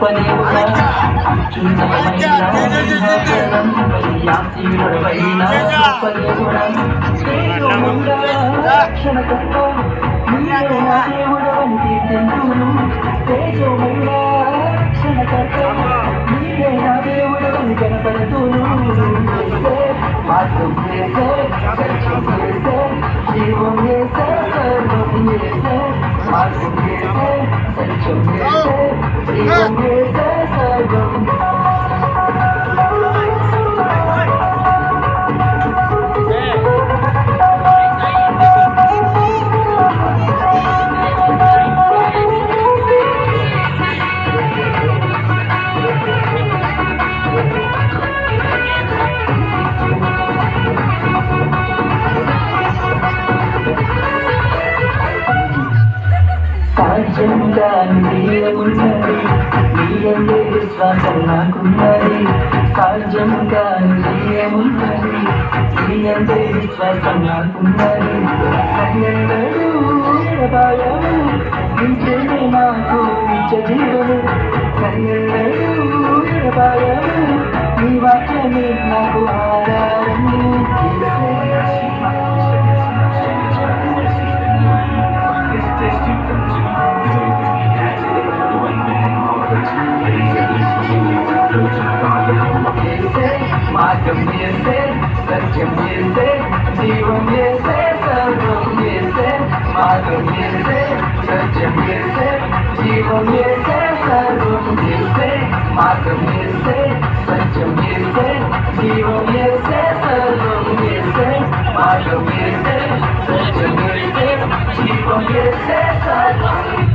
గొప్ప దేవుడా చున్నమైన సింహాసనం యాసీనుడవైన గొప్ప దేవుడా తేజోమంగా రక్షణకర్త నీవే నా దేవుడవని కీర్తింతును తేజోమైన రక్షణకర్త నీవే నా దేవుడవని కనపడుతును మార్గం చేసే సత్యం చేసే జీవం చేసే సర్వం చేసే మార్గం చేసే సత్యం చేసే జీవం చేసే సర్వం సాధ్యంగా నీయమున్నది నీయందే విశ్వాసం నాకున్నది సాధ్యంగా నీయమున్నది నీయందే విశ్వాసం నాకున్నది కన్నెన్నడూ భయము నించేనే నాకు నిత్య జీవము కన్నెన్నడూ భయము నీ వాక్యమే నాకు ఆధారము మార్గం చేసే సత్యం చేసే జీవం చేసే సర్వం చేసే మార్గం చేసే సత్యం చేసే జీవం చేసే సర్వం చేసే మార్గం చేసే సత్యం చేసే జీవం చేసే సర్వం చేసే మార్గం చేసే సత్యం చేసే జీవం చేసే సర్వం